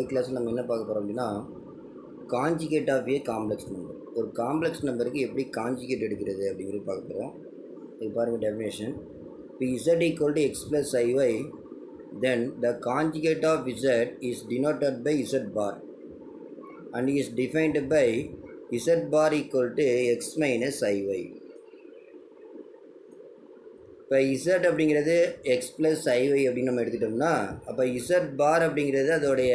Today கிளாஸில் நம்ம என்ன பார்க்க போகிறோம் அப்படின்னா conjugate of a complex number. ஒரு காம்ப்ளெக்ஸ் நம்பருக்கு எப்படி காஞ்சிகேட் எடுக்கிறது அப்படிங்கிறது பார்க்க போகிறோம். இது பாருங்கள் டெஃபினேஷன். இப்போ z equal to X plus i y, then the conjugate of z is denoted by z bar and is defined by z bar equal to x minus i y. இப்போ z அப்படிங்கிறது எக்ஸ் ப்ளஸ் ஐஒய் அப்படின்னு நம்ம எடுத்துட்டோம்னா, அப்போ z bar அப்படிங்கிறது அதோடைய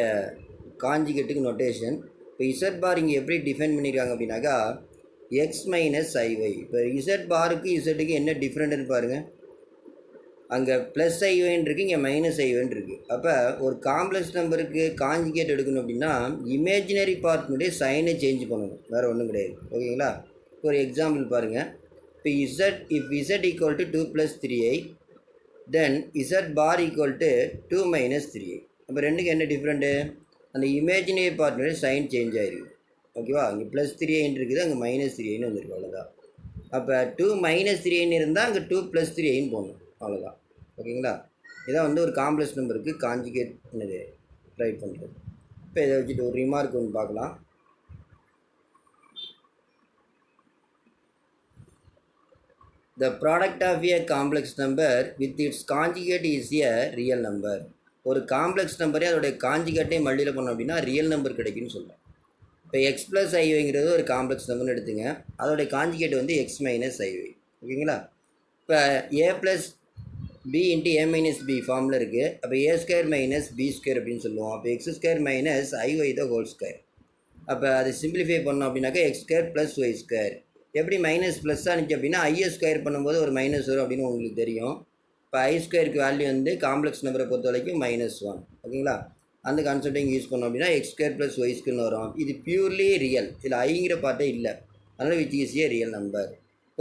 காஞ்சிகேட்டுக்கு notation. இப்போ z பார் இங்கே எப்படி டிஃபைன் பண்ணியிருக்காங்க அப்படின்னாக்கா எக்ஸ் மைனஸ் ஐஒய். இப்போ z பாருக்கு இசட்டுக்கு என்ன டிஃப்ரெண்ட்டுன்னு பாருங்கள். அங்கே ப்ளஸ் ஐஒய்ன்னு இருக்குது, இங்கே மைனஸ் ஐஒய்ன்னு இருக்குது. அப்போ ஒரு காம்ப்ளெக்ஸ் நம்பருக்கு காஞ்சிகேட் எடுக்கணும் அப்படின்னா இமேஜினரி பார்ட்னுடைய சைனை சேஞ்ச் பண்ணணும், வேறு ஒன்றும் கிடையாது. ஓகேங்களா? ஒரு எக்ஸாம்பிள் பாருங்கள். இப்போ if z equal to 2 plus 3i, then z bar equal to 2 minus 3i. அப்போ ரெண்டுக்கு என்ன டிஃப்ரெண்ட்டு? அந்த இமேஜினரி பார்ட்னுடைய சைன் சேஞ்ச் ஆகிருக்கு. ஓகேவா? அங்கே ப்ளஸ் 3iன்னு இருக்குது, அங்கே மைனஸ் 3iன்னு வந்துருக்கு. அவ்வளோதான். அப்போ 2 மைனஸ் 3iன்னு இருந்தால் அங்கே 2 ப்ளஸ் 3iன்னு போகணும். அவ்வளோதான். ஓகேங்களா? இதான் வந்து ஒரு காம்ப்ளெக்ஸ் நம்பருக்கு காஞ்சிகேட் என்னது ரைட் பண்ணுறது. இப்போ இதை வச்சுட்டு ஒரு ரிமார்க் ஒன்று பார்க்கலாம். The product of a complex number with its conjugate is a real number. ஒரு காம்ப்ளெக்ஸ் நம்பரே அதோடைய காஞ்சிகேட்டை மல்டியில் பண்ணோம் அப்படின்னா ரியல் நம்பர் கிடைக்குன்னு சொல்லலாம். இப்போ எக்ஸ் ப்ளஸ் ஐஒய்ங்கிறது ஒரு காம்ப்ளெக்ஸ் நம்பர்னு எடுத்துங்க, அதோடைய காஞ்சிகேட் வந்து எக்ஸ் மைனஸ் ஐஒய். ஓகேங்களா? இப்போ a plus B into A minus b ஃபார்மில் இருக்குது. அப்போ a square minus b square அப்படின்னு சொல்லுவோம். அப்போ x square minus i y the whole square. அப்போ அதை சிம்பிளிஃபை பண்ணோம் அப்படின்னாக்கா x square plus y square. எப்படி மைனஸ் ப்ளஸ் ஆனிச்சு அப்படின்னா ஐஎஸ் ஸ்கொயர் பண்ணும்போது ஒரு மைனஸ் வரும் அப்படின்னு உங்களுக்கு தெரியும். இப்போ ஐ ஸ்கொயருக்கு வேல்யூ வந்து காம்ப்ளெக்ஸ் நம்பரை பொறுத்த வரைக்கும் -1. ஓகேங்களா? அந்த கான்செப்டை இங்கே யூஸ் பண்ணோம் அப்படின்னா எக்ஸ் ஸ்கொயர் ப்ளஸ் ஒய் ஸ்கொயர்னு வரும். இது பியூர்லி ரியல், இதில் ஐங்கிற பார்ட்டே இல்லை, அதனால் which is A real number.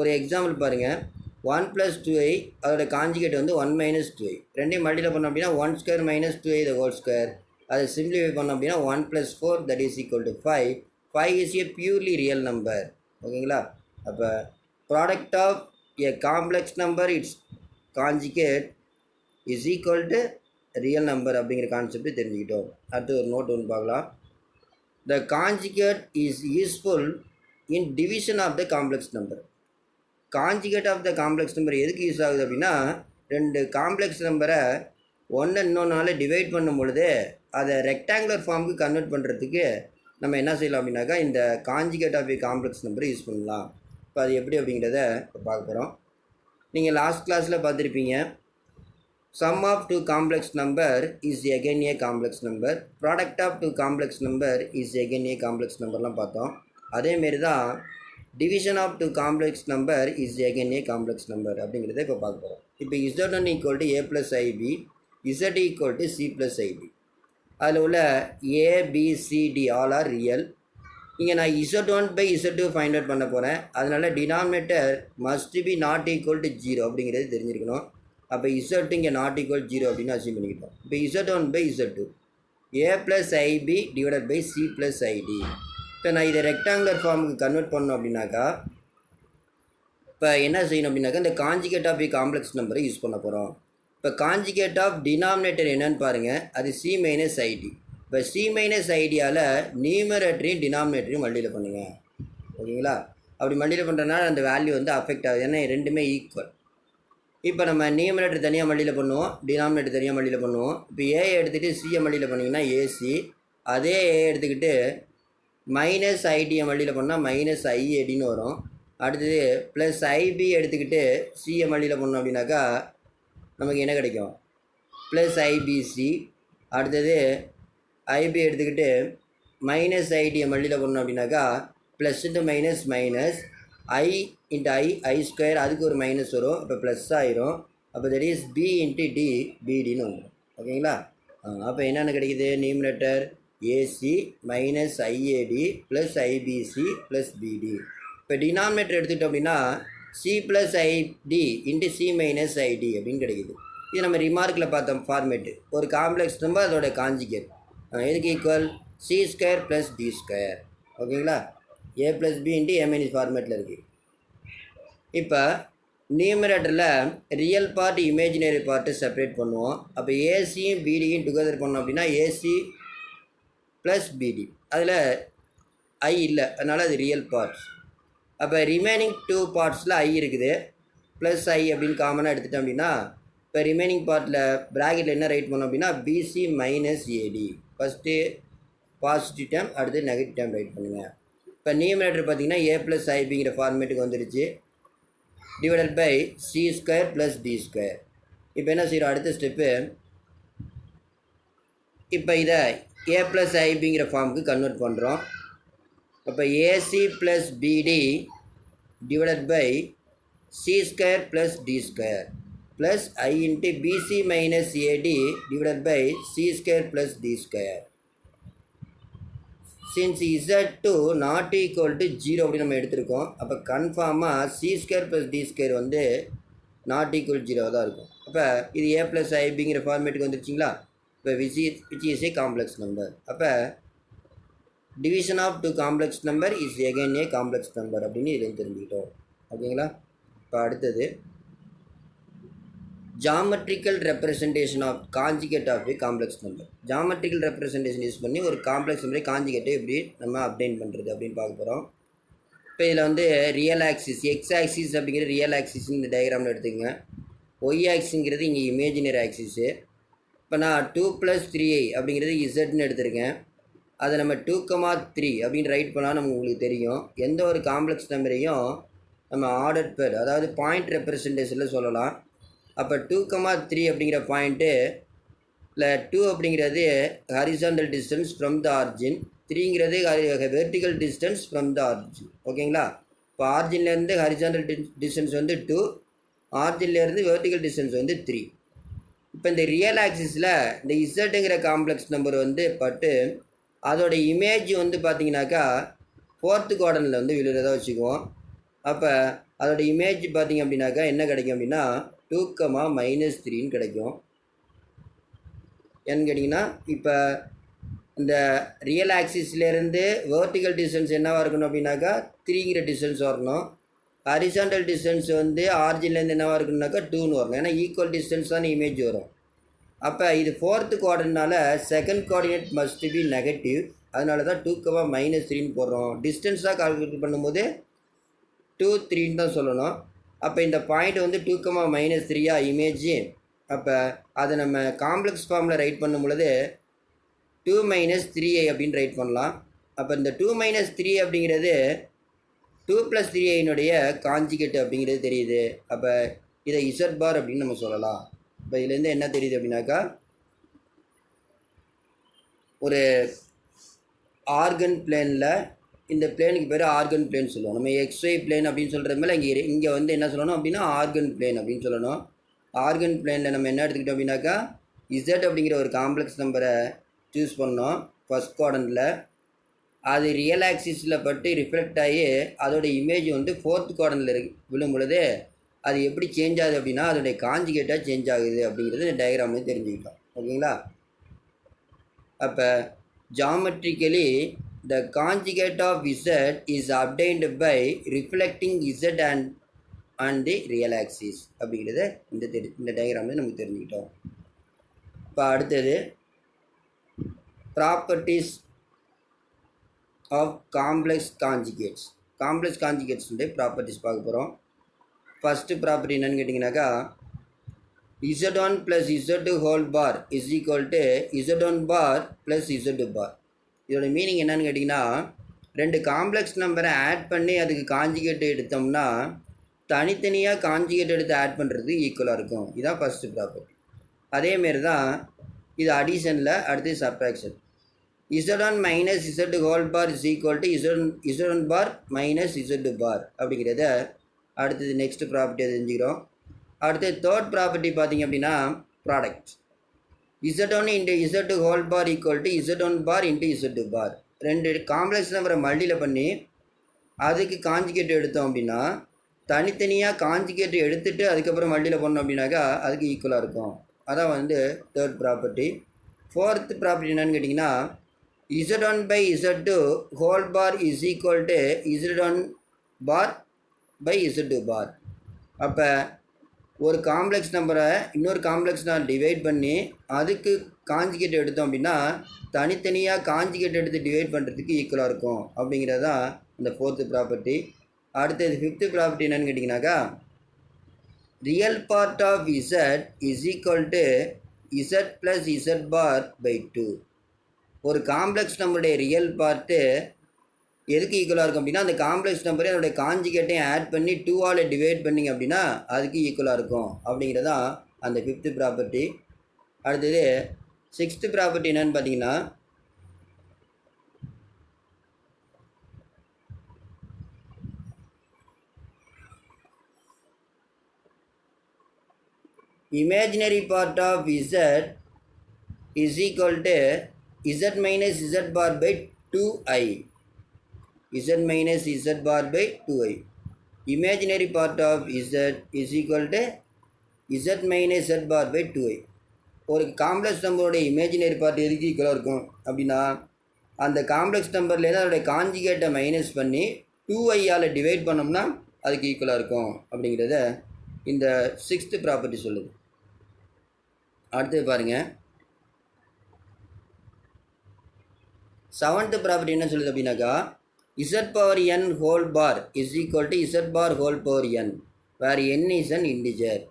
ஒரு எக்ஸாம்பிள் பாருங்கள். 1 + 2i அதோட காஞ்சிகேட் வந்து 1 - 2i. ரெண்டையும் மல்டியில் பண்ணோம் அப்படின்னா 1 square minus 2i the whole square. அதை சிம்பிளிஃபை பண்ணோம் அப்படின்னா 1 + 4 that is equal to 5. 5 is a purely real number. ஓகேங்களா? அப்போ product of a complex number it's conjugate is equal to real number அப்படிங்கிற கான்செப்ட் தெரிஞ்சுக்கிட்டோம். அடுத்து ஒரு நோட் ஒன்று பார்க்கலாம். The conjugate is useful in division of the complex number. Conjugate of the complex number எதுக்கு use ஆகுது அப்படின்னா, ரெண்டு காம்ப்ளெக்ஸ் நம்பரை ஒன்று இன்னொன்றால் டிவைட் பண்ணும் பொழுது அதை ரெக்டாங்குலர் ஃபார்முக்கு கன்வெர்ட் பண்ணுறதுக்கு நம்ம என்ன செய்யலாம் அப்படின்னாக்கா இந்த காஞ்சிகேட் ஆஃப் ஏ காம்ப்ளெக்ஸ் நம்பரை யூஸ் பண்ணலாம். இப்போ அது எப்படி அப்படிங்கிறத இப்போ பார்க்க போகிறோம். நீங்கள் லாஸ்ட் கிளாஸில் பார்த்துருப்பீங்க. Sum of 2 complex number is again a complex number, product of 2 complex number is again a complex நம்பர்லாம் பார்த்தோம். அதேமாரி தான் division of 2 complex number is again a complex number அப்படிங்கிறத இப்போ பார்க்க போகிறோம். இப்போ z1 equal to a + ib, z equal to c + id. அதில் உள்ள ஏபிசிடி ஆல் ஆர் ரியல். இங்கே நான் z1/z2 ஃபைண்ட் அவுட் பண்ண போகிறேன். அதனால் denominator must be not equal to 0 அப்படிங்கிறது தெரிஞ்சிருக்கணும். அப்போ z இங்கே நாட் ஈக்குவல் 0 அப்படின்னு அசீவ் பண்ணிக்கிட்டோம். இப்போ z1/z2 a + ib divided by c + id. இப்போ நான் இதை ரெக்டாங்குலர் ஃபார்முக்கு கன்வெர்ட் பண்ணோம் அப்படின்னாக்கா இப்போ என்ன செய்யணும் அப்படின்னாக்கா இந்த காஞ்சிகேட் ஆஃப் ஏ காம்ப்ளெக்ஸ் நம்பரை யூஸ் பண்ண போகிறோம். இப்போ காஞ்சிகேட் ஆஃப் டினாமினேட்டர் என்னன்னு பாருங்கள், அது c - id. இப்போ c - ஐடியாவில் நியூமரேட்டரையும் டினாமினேட்டரையும் மல்டியில் பண்ணுங்கள். ஓகேங்களா? அப்படி மல்டியில் பண்ணுறதுனால அந்த வேல்யூ வந்து அஃபெக்ட் ஆகுது, ஏன்னா ரெண்டுமே ஈக்குவல். இப்போ நம்ம நியூமரேட்டர் தனியாக மல்டியில் பண்ணுவோம், டினாமினேட்டர் தனியாக மல்டியில் பண்ணுவோம். இப்போ ஏ எடுத்துகிட்டு சியை மல்டியில் பண்ணிங்கன்னா ஏசி, அதே ஏ எடுத்துக்கிட்டு மைனஸ் ஐடியை மல்டியில் பண்ணால் மைனஸ் ஐஏடின்னு வரும். அடுத்தது ப்ளஸ் ஐபி எடுத்துக்கிட்டு சியை மல்டியில் பண்ணோம் அப்படின்னாக்கா நமக்கு என்ன கிடைக்கும்? Plus IBC. அடுத்தது ஐபி எடுத்துக்கிட்டு மைனஸ் ஐடியை மல்டியில் பண்ணோம் அப்படின்னாக்கா plus into minus minus I into I square, அதுக்கு ஒரு மைனஸ் வரும், இப்போ ப்ளஸ் ஆயிரும். அப்போ that is B into D பிடின்னு வந்துடும். ஓகேங்களா? அப்போ என்னென்ன கிடைக்குது? Numerator AC minus IAD plus IBC plus BD. இப்போ டினாமினேட்டர் எடுத்துக்கிட்டோம் அப்படின்னா C plus ID into C minus ID அப்படின்னு கிடைக்குது. இது நம்ம ரிமார்க்கில் பார்த்த ஃபார்மேட்டு. ஒரு காம்ப்ளெக்ஸ் நம்பர் அதோட காஞ்சிகேட் எதுக்கு equal? C square plus D square. ஓகேங்களா? A plus B into A minus ஃபார்மேட்டில் இருக்குது. இப்போ நியூமரேட்டரில் real part imaginary part separate பண்ணுவோம். அப்போ ஏசியும் பிடியும் டுகெதர் பண்ணோம் அப்படின்னா ஏசி ப்ளஸ் பிடி. அதில் ஐ இல்லை, அதனால் அது ரியல் பார்ட்ஸ். அப்போ ரிமைனிங் 2 பார்ட்ஸில் ஐ இருக்குது, ப்ளஸ் ஐ அப்படின்னு காமனாக எடுத்துட்டோம் அப்படின்னா, இப்போ ரிமைனிங் பார்ட்டில் ப்ராக்கெட்டில் என்ன ரைட் பண்ணோம் அப்படின்னா b c minus a d. First positive term, அடுத்து நெகட்டிவ் டேர்ம் ரைட் பண்ணுங்கள். இப்போ நியூமரேட்டர் பார்த்தீங்கன்னா ஏ ப்ளஸ் ஐபிங்கிற ஃபார்மேட்டுக்கு வந்துடுச்சு, divided by c square plus D square. இப்போ என்ன செய்கிறோம், அடுத்த ஸ்டெப்பு இப்போ இதை ஏ ப்ளஸ் ஐபிங்கிற ஃபார்முக்கு கன்வெர்ட் பண்ணுறோம். அப்போ a c plus b d divided by c square plus D square plus I into b c minus a d divided by c square plus D square. Since Z2 not equal to 0 அப்படின்னு நம்ம எடுத்திருக்கோம், அப்போ கன்ஃபார்மாக c square plus D square வந்து not equal 0 தான் இருக்கும். அப்போ இது ஏ ப்ளஸ் ஐபிங்கிற ஃபார்மேட்டுக்கு வந்துருச்சிங்களா. இப்போ which is a complex number. அப்போ division of 2 complex number is again a complex number அப்படின்னு இதில் தெரிஞ்சுக்கிட்டோம். ஓகேங்களா. இப்போ அடுத்தது geometrical representation of conjugate of a complex number. Geometrical representation use பண்ணி ஒரு காம்ப்ளெக்ஸ் நம்பரை காஞ்சிகேட்டை எப்படி நம்ம அப்டைன் பண்ணுறது அப்படின்னு பார்க்க போகிறோம். இப்போ இதில் வந்து ரியல் ஆக்சிஸ், எக்ஸ் ஆக்சிஸ் அப்படிங்கிற ரியல் ஆக்சிஸ் இந்த டயக்ராமில் எடுத்துக்கங்க. ஒய் ஆக்சிங்கிறது இங்கே இமேஜினரி ஆக்சிஸு. இப்போ நான் 2 + 3i அப்படிங்கிறது இசட்னு எடுத்திருக்கேன். அதை நம்ம 2,3 அப்படின்னு ரைட் பண்ணால் நமக்கு உங்களுக்கு தெரியும். எந்த ஒரு காம்ப்ளெக்ஸ் நம்பரையும் நம்ம ஆர்டர் பேர், அதாவது பாயிண்ட் ரெப்ரசன்டேஷனில் சொல்லலாம். அப்போ 2,3 அப்படிங்கிற பாயிண்ட்டு இல்லை 2 அப்படிங்கிறது horizontal distance from the origin, 3ங்கிறது vertical distance from the origin. ஓகேங்களா. இப்போ ஆர்ஜின்லேருந்து ஹரிசாண்டல் டிஸ்டன்ஸ் வந்து 2, ஆர்ஜின்லேருந்து வெர்டிக்கல் டிஸ்டன்ஸ் வந்து 3. இப்போ இந்த ரியல் ஆக்சிஸில் இந்த இசட்டுங்கிற காம்ப்ளெக்ஸ் நம்பர் வந்து பட்டு அதோட இமேஜ் வந்து பார்த்திங்கனாக்கா 4th குவாட்ரண்ட்டில் வந்து விழுறதா வச்சுக்குவோம். அப்போ அதோட இமேஜ் பார்த்திங்க அப்படின்னாக்கா என்ன கிடைக்கும் அப்படின்னா 2,-3ன்னு கிடைக்கும். ஏன்னு கேட்டிங்கன்னா இப்போ இந்த ரியல் ஆக்சிஸ்லேருந்து வெர்டிக்கல் டிஸ்டன்ஸ் என்னவாக இருக்கணும் அப்படின்னாக்கா 3ங்கிற டிஸ்டன்ஸ் வரணும். ஹரிசாண்டல் டிஸ்டன்ஸ் வந்து ஆர்ஜின்லேருந்து என்னவாக இருக்கணும்னாக்கா 2ன்னு வரணும். ஏன்னா ஈக்குவல் டிஸ்டன்ஸ் தான் இமேஜ் வரும். அப்போ இது 4th குவாட்ரண்ட்னால second coordinate must be negative, அதனால தான் 2,-3ன்னு போடுறோம். டிஸ்டன்ஸாக கால்குலேட் பண்ணும்போது 2, 3ன்னு தான் சொல்லணும். அப்போ இந்த பாயிண்ட் வந்து 2,-3 இமேஜ். அப்போ அதை நம்ம காம்ப்ளெக்ஸ் ஃபார்மில் ரைட் பண்ணும் பொழுது 2 - 3i அப்படின்னு ரைட் பண்ணலாம். அப்போ இந்த 2 - 3 அப்படிங்கிறது 2 + 3iனுடைய காஞ்சிகேட் அப்படிங்கிறது தெரியுது. அப்போ இதை இசட் பார் அப்படின்னு நம்ம சொல்லலாம். இப்போ இதுலேருந்து என்ன தெரியுது அப்படின்னாக்கா ஒரு ஆர்கன் பிளேனில், இந்த பிளேனுக்கு பேர் ஆர்கன் பிளேன் சொல்லுவோம். நம்ம XY பிளேன் அப்படின்னு சொல்கிற மேலே இங்கே வந்து என்ன சொல்லணும் அப்படின்னா ஆர்கன் பிளேன் அப்படின்னு சொல்லணும். ஆர்கன் பிளேனில் நம்ம என்ன எடுத்துக்கிட்டோம் அப்படின்னாக்கா இசட் அப்படிங்கிற ஒரு காம்ப்ளெக்ஸ் நம்பரை சூஸ் பண்ணோம் ஃபஸ்ட் குவாட்ரண்ட்டில். அது ரியல் ஆக்சிஸில் பட்டு ரிஃப்ளெக்ட் ஆகி அதோட இமேஜ் வந்து 4th குவாட்ரண்ட்டில் விழும் பொழுது அது எப்படி சேஞ்ச் ஆகுது அப்படின்னா அதோடைய காஞ்சிகேட்டாக சேஞ்ச் ஆகுது அப்படிங்கிறது இந்த டயக்ராம்லேயும் தெரிஞ்சுக்கிட்டோம். ஓகேங்களா. அப்போ geometrically the conjugate of z is obtained by reflecting z and the real axis அப்படிங்கிறத இந்த டயக்ராமில் நமக்கு தெரிஞ்சுக்கிட்டோம். இப்போ அடுத்தது properties of complex conjugates. Complex காஞ்சிகேட்ஸுடைய ப்ராப்பர்ட்டிஸ் பார்க்க போகிறோம். ஃபஸ்ட்டு ப்ராப்பர்ட்டி என்னென்னு கேட்டிங்கனாக்கா z1 + z2 whole bar is equal to z1 bar plus z2 bar. இதோட மீனிங் என்னன்னு கேட்டிங்கன்னா 2 காம்ப்ளெக்ஸ் நம்பரை ஆட் பண்ணி அதுக்கு காஞ்சிகேட் எடுத்தோம்னா தனித்தனியாக காஞ்சிகேட் எடுத்து ஆட் பண்ணுறது ஈக்குவலாக இருக்கும். இதுதான் ஃபஸ்ட்டு ப்ராப்பர்ட்டி. அதேமாரி தான் இது அடிஷனில் அடுத்து subtraction. z1 - z2 whole bar is equal to z1 bar minus z2 bar அப்படிங்கிறத அடுத்தது நெக்ஸ்ட் ப்ராப்பர்ட்டியை தெரிஞ்சுக்கிறோம். அடுத்து தேர்ட் ப்ராப்பர்ட்டி பார்த்திங்க அப்படின்னா product. z1 × z2 whole bar equal to z1 bar × z2 bar. 2 complex நம்பரை மல்டியில் பண்ணி அதுக்கு காஞ்சிகேட் எடுத்தோம் அப்படின்னா தனித்தனியாக காஞ்சிகேட் எடுத்துகிட்டு அதுக்கப்புறம் மல்டியில் பண்ணோம் அப்படின்னாக்கா அதுக்கு ஈக்குவலாக இருக்கும். அதான் வந்து தேர்ட் ப்ராப்பர்ட்டி. ஃபோர்த் ப்ராப்பர்ட்டி என்னன்னு கேட்டிங்கன்னா z1 / z2 whole bar is equal to z1 bar / z2 bar. அப்போ ஒரு காம்ப்ளெக்ஸ் நம்பரை இன்னொரு காம்ப்ளெக்ஸ் நான் டிவைட் பண்ணி அதுக்கு காஞ்சிகேட் எடுத்தோம் அப்படின்னா தனித்தனியாக காஞ்சிகேட் எடுத்து டிவைட் பண்ணுறதுக்கு ஈக்குவலாக இருக்கும் அப்படிங்கிறது தான் இந்த ஃபோர்த்து ப்ராப்பர்ட்டி. அடுத்தது ஃபிஃப்த்து ப்ராப்பர்ட்டி என்னென்னு கேட்டிங்கனாக்கா, real part of z is equal to z plus z bar by 2. ஒரு காம்ப்ளெக்ஸ் நம்பருடைய ரியல் பார்ட்டு எதுக்கு ஈக்குவலாக இருக்கும் அப்படின்னா, அந்த காம்ப்ளெக்ஸ் நம்பரை அதோடைய காஞ்சிகேட்டையும் ஆட் பண்ணி 2ஆல் டிவைட் பண்ணிங்க அப்படின்னா அதுக்கு ஈக்குவலாக இருக்கும் அப்படிங்கிறது தான் அந்த ஃபிஃப்த்து ப்ராப்பர்ட்டி. அடுத்தது சிக்ஸ்த்து ப்ராப்பர்ட்டி என்னென்னு பார்த்தீங்கன்னா, imaginary part of z is equal to z minus z bar by 2i. z minus z bar by 2i. Imaginary part of z is equal to z minus z bar by 2i. ஒரு complex நம்பரோட imaginary part எதுக்கு ஈக்குவலாக இருக்கும் அப்படின்னா, அந்த complex நம்பர்லேருந்து அதோடைய காஞ்சிகேட்டை minus பண்ணி 2iயால் டிவைட் பண்ணோம்னா அதுக்கு ஈக்குவலாக இருக்கும் அப்படிங்கிறத இந்த சிக்ஸ்த்து ப்ராப்பர்ட்டி சொல்லுது. அடுத்தது பாருங்கள், செவன்த்து ப்ராப்பர்ட்டி என்ன சொல்லுது அப்படின்னாக்கா, z power n whole bar is equal to z bar whole power n where n is an integer.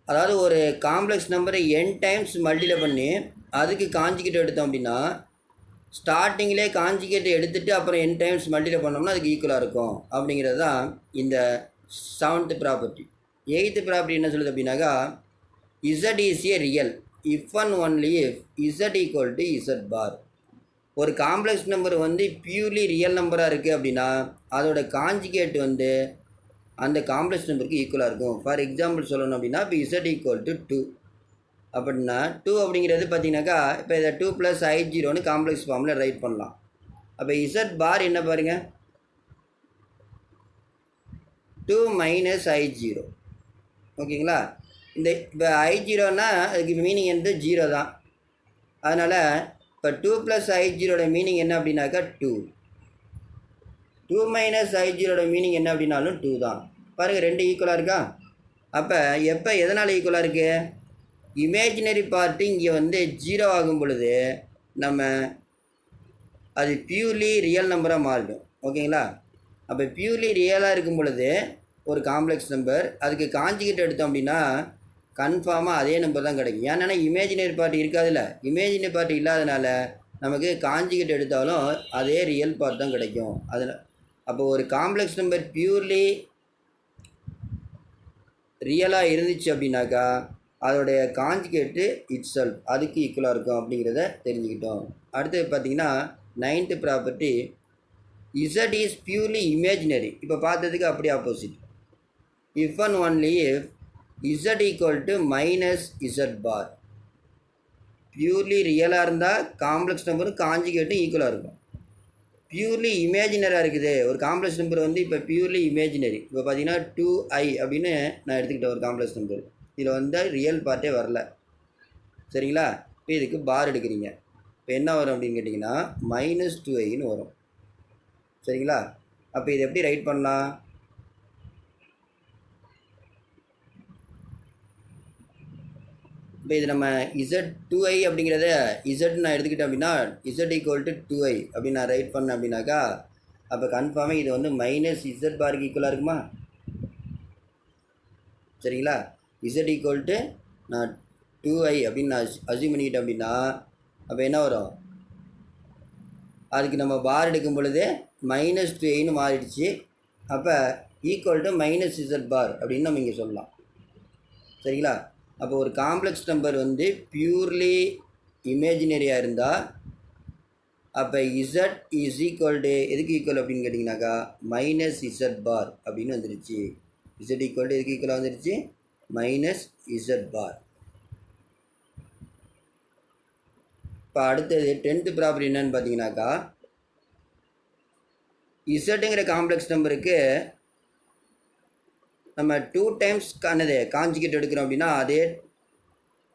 அதாவது ஒரு காம்ப்ளெக்ஸ் நம்பரை n டைம்ஸ் மல்டிப்ளை பண்ணி அதுக்கு காஞ்சிகேட் எடுத்தோம் அப்படின்னா ஸ்டார்டிங்கிலே காஞ்சிகேட் எடுத்துகிட்டு அப்புறம் n டைம்ஸ் மல்டிப்ளை பண்ணோம்னா அதுக்கு ஈக்குவலாக இருக்கும் அப்படிங்கிறது தான் இந்த செவன்த்து ப்ராப்பர்ட்டி. எயித்து ப்ராப்பர்ட்டி என்ன சொல்லுது அப்படின்னாக்கா, z is a real if and only if z equal to z bar. ஒரு காம்ப்ளெக்ஸ் நம்பர் வந்து பியூர்லி ரியல் நம்பராக இருக்குது அப்படின்னா அதோட காஞ்சிகேட் வந்து அந்த காம்ப்ளெக்ஸ் நம்பருக்கு ஈக்குவலாக இருக்கும். ஃபார் எக்ஸாம்பிள் சொல்லணும் அப்படின்னா, இப்போ z ஈக்குவல் டு 2 அப்படின்னா 2 அப்படிங்கிறது பார்த்தீங்கன்னாக்கா, இப்போ இதை 2 + i0ன்னு காம்ப்ளெக்ஸ் ஃபார்மில் ரைட் பண்ணலாம். அப்போ z பார் என்ன பாருங்கள், 2 மைனஸ் i0. ஓகேங்களா? இந்த இப்போ i0ன்னா அதுக்கு மீனிங் வந்து 0 தான். அதனால் இப்போ 2 + i0ட மீனிங் என்ன அப்படின்னாக்கா 2. 2 மைனஸ் i0ட மீனிங் என்ன அப்படின்னாலும் 2 தான். பாருங்கள், ரெண்டு ஈக்குவலாக இருக்கா? அப்போ எப்போ எதனால் ஈக்குவலாக இருக்குது, இமேஜினரி பார்ட்டு இங்கே வந்து 0 ஆகும் பொழுது நம்ம அது பியூர்லி ரியல் நம்பராக மாறிடும். ஓகேங்களா? அப்போ பியூர்லி ரியலாக இருக்கும் பொழுது ஒரு காம்ப்ளெக்ஸ் நம்பர் அதுக்கு காஞ்சிகேட் எடுத்தோம் அப்படின்னா கன்ஃபார்மாக அதே நம்பர் தான் கிடைக்கும். ஏன்னா இமேஜினரி பார்ட் இருக்காதுல்ல, இமேஜினரி பார்ட் இல்லாதனால நமக்கு காஞ்சிகேட் எடுத்தாலும் அதே ரியல் பார்ட் தான் கிடைக்கும். அதில் அப்போ ஒரு காம்ப்ளெக்ஸ் நம்பர் பியூர்லி ரியலாக இருந்துச்சு அப்படின்னாக்கா அதோடைய காஞ்சிகேட்டு இட்செல்ஃப் அதுக்கு ஈக்குவலாக இருக்கும் அப்படிங்கிறத தெரிஞ்சுக்கிட்டோம். அடுத்தது பார்த்திங்கன்னா, ninth property, z is purely imaginary. இப்போ பார்த்ததுக்கு அப்படியே opposite. If and only if z equal to minus z bar. Purely ரியலாக இருந்தால் காம்ப்ளெக்ஸ் நம்பரும் காஞ்சிகேட்டும் ஈக்குவலாக இருக்கும். பியூர்லி இமேஜினராக இருக்குது ஒரு காம்ப்ளெக்ஸ் நம்பர் வந்து, இப்போ பியூர்லி இமேஜினரி. இப்போ பார்த்தீங்கன்னா 2i அப்படின்னு நான் எடுத்துக்கிட்டேன் ஒரு காம்ப்ளெக்ஸ் நம்பர். இதில் வந்து ரியல் பார்ட்டே வரல. சரிங்களா? இப்போ இதுக்கு பார் எடுக்கிறீங்க. இப்போ என்ன வரும் அப்படின்னு கேட்டிங்கன்னா -2iன்னு வரும். சரிங்களா? அப்போ இது எப்படி ரைட் பண்ணலாம், இப்போ இது நம்ம z2i அப்படிங்கிறத z நான் எடுத்துக்கிட்டேன் அப்படின்னா z ஈக்குவல் டு 2i அப்படின்னு நான் ரைட் பண்ணேன் அப்படின்னாக்கா அப்போ கன்ஃபார்மாக இது வந்து -z பாருக்கு ஈக்குவலாக இருக்குமா? சரிங்களா? z ஈக்குவல் டு நான் 2i அப்படின்னு நான் அஸ்யூம் பண்ணிக்கிட்டேன் அப்படின்னா அப்போ என்ன வரும், அதுக்கு நம்ம பார் எடுக்கும் பொழுது -2iன்னு மாறிடுச்சு. அப்போ ஈக்குவல் டு -z பார் அப்படின்னு நம்ம இங்கே சொல்லலாம். சரிங்களா? அப்போ ஒரு காம்ப்ளெக்ஸ் நம்பர் வந்து பியூர்லி இமேஜினரியாக இருந்தால் அப்போ z இஸ் ஈக்குவல் டு எதுக்கு ஈக்குவல் அப்படின்னு கேட்டிங்கனாக்கா -z பார் அப்படின்னு வந்துடுச்சு. z ஈக்குவல் டு எதுக்கு ஈக்குவலாக வந்துடுச்சு, -z பார். இப்போ அடுத்தது 10th ப்ராப்பர்ட்டி என்னன்னு பார்த்தீங்கன்னாக்கா, இசட்டுங்கிற காம்ப்ளெக்ஸ் நம்பருக்கு நம்ம 2 டைம்ஸ் காஞ்சிகேட் எடுக்கிறோம் அப்படின்னா அதே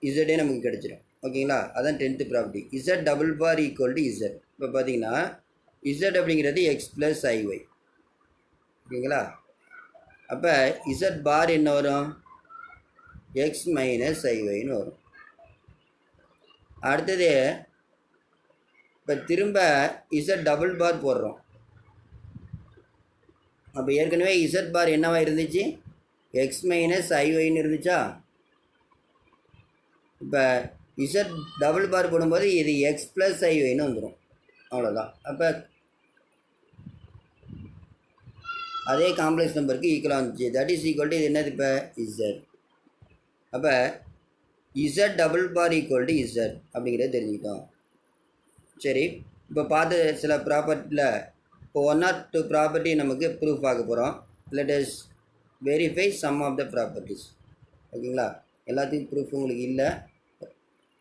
இசட்டே நமக்கு கிடச்சிடும். ஓகேங்களா? அதான் 10th property. z double bar equal to z. இப்போ பார்த்தீங்கன்னா z அப்படிங்கிறது x + iy. ஓகேங்களா? அப்போ இசட் பார் என்ன வரும்? எக்ஸ் மைனஸ் ஐஒய்னு வரும். அடுத்தது இப்போ திரும்ப இசட் டபுள் பார் போடுறோம். அப்போ ஏற்கனவே இசட் பார் என்னவா இருந்துச்சு? எக்ஸ் மைனஸ் ஐஒய்னு இருந்துச்சா? இப்போ இசட் டபுள் பார் போடும்போது இது எக்ஸ் ப்ளஸ் ஐஒய்னு வந்துடும். அவ்வளோதான். அப்போ அதே காம்ப்ளெக்ஸ் நம்பருக்கு ஈக்குவலாக வந்துச்சு. தட் இஸ் ஈக்குவல் டு இது என்னது? இப்போ இசட். அப்போ z double bar equal to z அப்படிங்கிறத தெரிஞ்சுக்கிட்டோம். சரி, இப்போ பார்த்து சில ப்ராப்பர்ட்டியில் இப்போ 1 or 2 ப்ராப்பர்ட்டி நமக்கு ப்ரூஃப் ஆக போகிறோம். Let us verify some of the properties. ஓகேங்களா? எல்லாத்துக்கும் ப்ரூஃப் உங்களுக்கு இல்லை,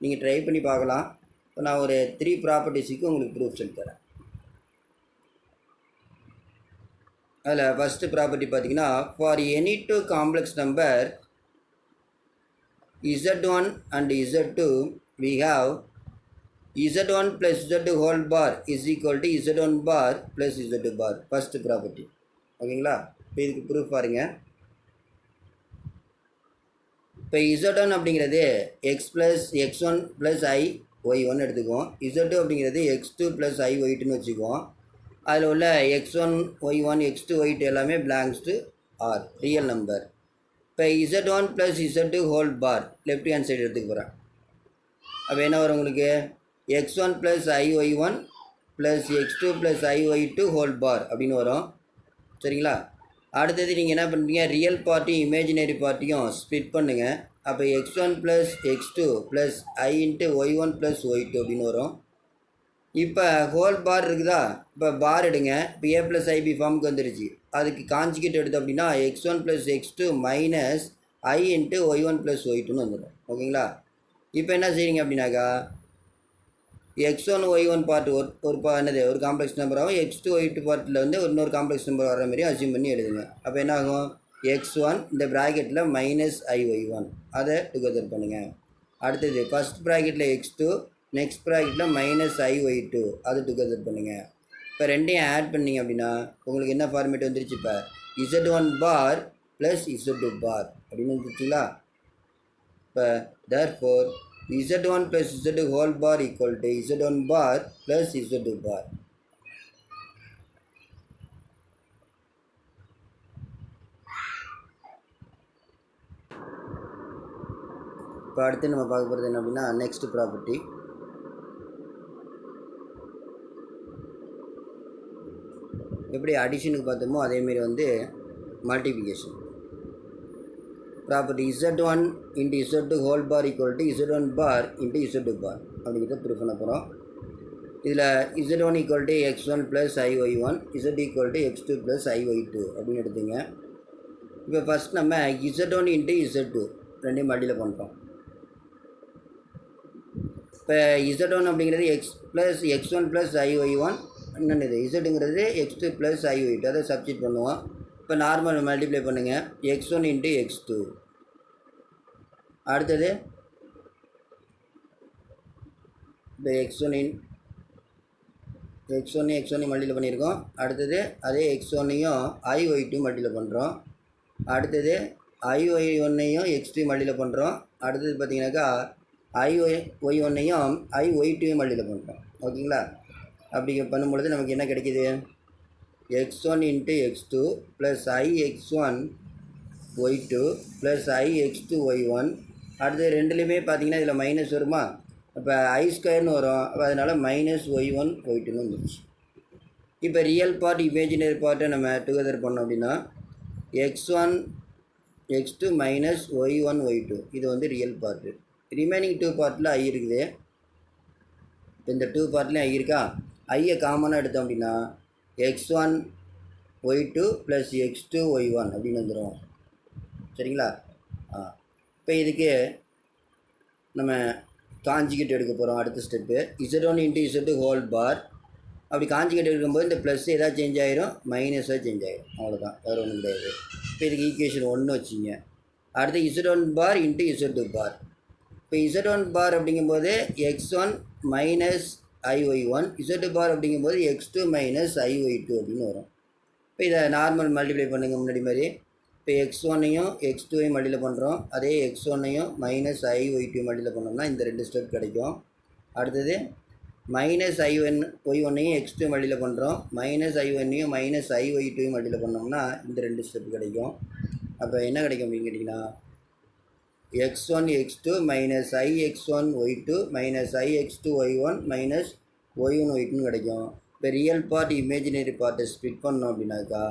நீங்கள் ட்ரை பண்ணி பார்க்கலாம். இப்போ நான் ஒரு 3 ப்ராப்பர்ட்டிஸுக்கு உங்களுக்கு ப்ரூஃப் சொல்லி தரேன். அதில் ஃபஸ்ட்டு ப்ராப்பர்ட்டி பார்த்தீங்கன்னா, for any 2 complex number z1 and z2 we have z1 plus z2 whole bar is equal to z1 bar plus z2 bar. First property. ஓகேங்களா? இப்போ இதுக்கு ப்ரூஃப் பாருங்க. இப்போ z1 அப்படிங்கிறது எக்ஸ் ப்ளஸ் x1 ப்ளஸ் ஐ ஒய்1 எடுத்துக்குவோம். z2 அப்படிங்கிறது x2 plus ஐ ஒய்2ன்னு வச்சுக்குவோம். அதில் உள்ள x1 y1 x2 y2 எல்லாமே belongs to R real number. இப்போ z1 plus z2 whole bar left hand side எடுத்துக்க போகிறேன். அப்போ என்ன வரும் உங்களுக்கு? x1 ப்ளஸ் ஐஒய்1 ப்ளஸ் x2 ப்ளஸ் ஐஒய்2 ஹோல் பார் அப்படின்னு வரும். சரிங்களா? அடுத்தது நீங்கள் என்ன பண்ணுறீங்க? ரியல் பார்ட்டியும் இமேஜினரி பார்ட்டியும் ஸ்ப்ளிட் பண்ணுங்கள். அப்போ x1 ப்ளஸ் x2 ப்ளஸ் ஐ இன்ட்டு ஒய்1 ப்ளஸ் ஒய்2 அப்படின்னு வரும். இப்போ ஹோல் பார் இருக்குதா? இப்போ பார் எடுங்க. இப்போ ஏ ப்ளஸ் ஐபி ஃபார்முக்கு வந்துடுச்சு. அதுக்கு காஞ்சிகேட் எடுத்தோம் அப்படின்னா x1 plus x2 minus I into ஒய்1 ப்ளஸ் ஒய்2ன்னு வந்துடும். ஓகேங்களா? இப்போ என்ன செய்றீங்க அப்படின்னாக்கா, x1 y1 பார்ட் ஒரு என்னது ஒரு காம்ப்ளெக்ஸ் நம்பராகவும் x2 y2 பார்ட்டில் வந்து இன்னொரு காம்ப்ளெக்ஸ் நம்பர் வர மாதிரி அசியூம் பண்ணி எழுதுங்க. அப்போ என்ன ஆகும்? x1 இந்த ப்ராக்கெட்டில் மைனஸ் ஐஒய்1 அதை டுகெதர் பண்ணுங்கள். அடுத்தது ஃபஸ்ட் ப்ராக்கெட்டில் x2 நெக்ஸ்ட் ப்ராக்கெட்டில் மைனஸ் ஐஒய்2 அது டுகெதர் பண்ணுங்கள். இப்போ ரெண்டையும் ஆட் பண்ணிங்க அப்படின்னா உங்களுக்கு என்ன ஃபார்மேட் வந்துருச்சு? இப்போ z1 பார் ப்ளஸ் z2 பார் அப்படின்னு வந்துருச்சுங்களா? இப்போ therefore z1 plus z2 whole bar equal to z1 bar plus z2 bar. இப்போ அடுத்து நம்ம பார்க்க போகிறது என்ன அப்படின்னா, நெக்ஸ்ட் ப்ராப்பர்ட்டி. எப்படி அடிஷனுக்கு பார்த்தோமோ அதேமாரி வந்து multiplication property z1 into z2 whole bar equal to z1 bar into z2 bar அப்படிங்கிறத ப்ரூஃப் பண்ண போகிறோம். இதில் z1 equal to x1 plus iy1 z equal to x2 plus iy2 அப்படின்னு எடுத்துங்க. இப்போ ஃபஸ்ட் நம்ம z1 into z2 ரெண்டையும் மல்டியில் பண்ணுறோம். இப்போ z1 அப்படிங்கிறது x1 plus iy1 என்னென்னு zங்கிறது x2 plus iy2 அதை சப்ஸ்டிட் பண்ணுவோம். இப்போ நார்மல் மல்டிப்ளை பண்ணுங்கள். x1 into x2. அடுத்தது இப்போ x1 மல்டிப்ளை பண்ணியிருக்கோம். அடுத்தது அதே x1ஐயும் iy2 மல்டிப்ளை பண்ணுறோம். அடுத்தது iy1ஐயும் x2 மல்டிப்ளை பண்ணுறோம். அடுத்தது பார்த்தீங்கன்னாக்கா iy1ஐயும் iy2ஐயும் மல்டிப்ளை பண்ணுறோம். ஓகேங்களா? அப்படி பண்ணும்பொழுது நமக்கு என்ன கிடைக்கிது? x1 into x2 plus ix1 y2 plus ix2 y1. அடுத்து ரெண்டுலேயுமே பார்த்தீங்கன்னா இதில் மைனஸ் வருமா? அப்போ ஐ ஸ்கொயர்னு வரும். அப்போ அதனால் மைனஸ் ஒய்1 ஒய்2ன்னு வந்துடுச்சு. இப்போ ரியல் பார்ட் இமேஜினரி பார்ட்டை நம்ம டுகெதர் பண்ணோம் அப்படின்னா x1 x2 மைனஸ் ஒய்1 ஒய்2 இது வந்து ரியல் பார்ட்டு. ரிமைனிங் 2 பார்ட்டில் ஐ இருக்குது. இப்போ இந்த 2 பார்ட்லேயும் ஐ இருக்கா? ஐயை காமனாக எடுத்தோம் அப்படின்னா x1 y2 plus x2 y1 அப்படின்னு வந்துடும். சரிங்களா? இப்போ இதுக்கு நம்ம காஞ்சிகேட் எடுக்க போகிறோம். அடுத்த step z1 into z2 whole பார். அப்படி காஞ்சிகேட் எடுக்கும்போது இந்த ப்ளஸ் ஏதாவது சேஞ்ச் ஆகிரும், மைனஸாக சேஞ்ச் ஆகிரும். அவ்வளோதான், வேறு ஒன்றும் கிடையாது. இப்போ இதுக்கு ஈக்குவேஷன் 1 வச்சுங்க. அடுத்து z1 பார் இன்ட்டு z2 பார். இப்போ z1 பார் அப்படிங்கும்போது x1 மைனஸ் iy1, z2 பார் அப்படிங்கும்போது x2 மைனஸ் iy2 அப்படின்னு வரும். இப்போ இதை நார்மல் மல்டிப்ளை பண்ணுங்கள் முன்னாடி மாதிரி. இப்போ x1ஐயும் x2ஐயும் மல்டிப்ளை பண்ணுறோம். அதே x1ஐயும் மைனஸ் i/y2 மல்டிப்ளை பண்ணோம்னா இந்த 2 ஸ்டெப் கிடைக்கும். அடுத்தது மைனஸ் y1ஐயும் x2 மல்டிப்ளை பண்ணுறோம். மைனஸ் i1ஐயும் மைனஸ் i/y2 மல்டிப்ளை பண்ணோம்னா இந்த 2 ஸ்டெப் கிடைக்கும். அப்போ என்ன கிடைக்கும் அப்படின்னு கேட்டிங்கன்னா x1 x2 minus ix1 y2 minus ix2 y1 minus y1 y2 கிடைக்கும். இப்போ ரியல் பார்ட் இமேஜினரி பார்ட்டை ஸ்ப்ளிட் பண்ணோம் அப்படின்னாக்கா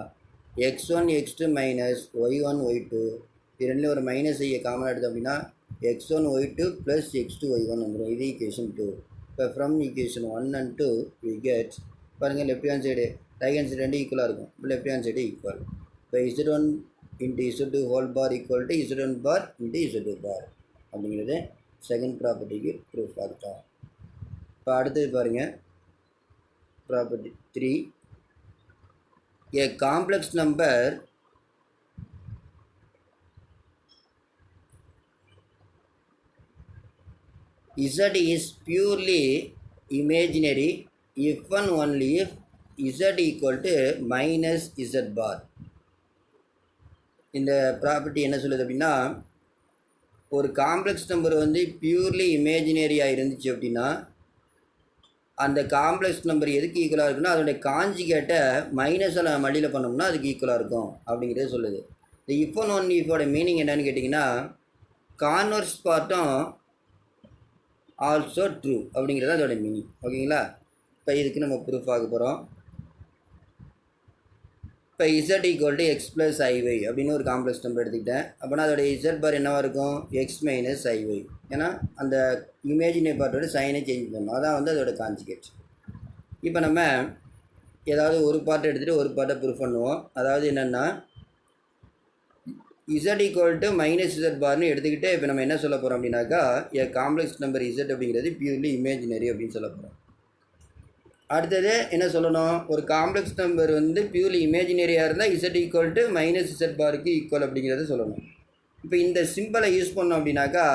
x1 x2 minus y1 y2 இது ரெண்டுலேயும் ஒரு மைனஸ் ஐயை காமனாக எடுத்தோம் அப்படின்னா x1 y2 plus x2 y1 வந்துடும். இது ஈக்குவேஷன் 2. இப்போ from equation 1 and 2 we get பாருங்கள் left hand side right hand side ரெண்டு ஈக்குவலாக இருக்கும். இப்போ லெஃப்ட் ஹேண்ட் சைடு ஈக்குவல். இப்போ z1 into z2 whole bar equal to z1 bar into z2 bar அப்படிங்கிறது செகண்ட் ப்ராப்பர்ட்டிக்கு ப்ரூஃப் ஆகிட்டோம். இப்போ அடுத்தது பாருங்கள் property 3. A complex number z is purely imaginary if and only if z equal to minus z bar. இந்த property என்ன சொல்லுது அப்படின்னா ஒரு காம்ப்ளெக்ஸ் நம்பர் வந்து பியூர்லி இமேஜினரியாக இருந்துச்சு அப்படின்னா அந்த காம்ப்ளெக்ஸ் நம்பர் எதுக்கு ஈக்குவலாக இருக்குன்னா அதோடைய காஞ்சிகேட்டை மைனஸில் மல்டிப்ளை பண்ணோம்னா அதுக்கு ஈக்குவலாக இருக்கும் அப்படிங்கிறத சொல்லுது. இந்த இஃப் அண்ட் ஒன் இஃபோட மீனிங் என்னன்னு கேட்டிங்கன்னா கான்வர்ஸ் பார்ட்டும் ஆல்சோ ட்ரூ அப்படிங்கிறது அதோட மீனிங். ஓகேங்களா? இப்போ இதுக்கு நம்ம ப்ரூஃப் ஆக போகிறோம். இப்போ z equal to X plus ஐஒய் அப்படின்னு ஒரு காம்ப்ளெக்ஸ் நம்பர் எடுத்துக்கிட்டேன். அப்போனா அதோட z பார் என்னவாக இருக்கும் எக்ஸ் மைனஸ் ஐஒய். ஏன்னா அந்த இமேஜினரி பார்ட்டோட சைனை சேஞ்ச் பண்ணணும். அதான் வந்து அதோட கான்ஜுகேட். இப்போ நம்ம ஏதாவது ஒரு பார்ட்டை எடுத்துகிட்டு ஒரு பார்ட்டை ப்ரூஃப் பண்ணுவோம். அதாவது என்னென்னா z equal to minus z பார்னு எடுத்துக்கிட்டு இப்போ நம்ம என்ன சொல்ல போகிறோம் அப்படின்னாக்கா காம்ப்ளெக்ஸ் நம்பர் z அப்படிங்கிறது பியூர்லி இமேஜினரி அப்படின்னு சொல்ல போகிறோம். அடுத்தது என்ன சொல்லணும், ஒரு காம்ப்ளெக்ஸ் நம்பர் வந்து பியூர்லி இமேஜினரியாக இருந்தால் z equal to minus z பாருக்கு ஈக்குவல் அப்படிங்கிறத சொல்லணும். இப்போ இந்த சிம்பிளை யூஸ் பண்ணோம் அப்படின்னாக்கா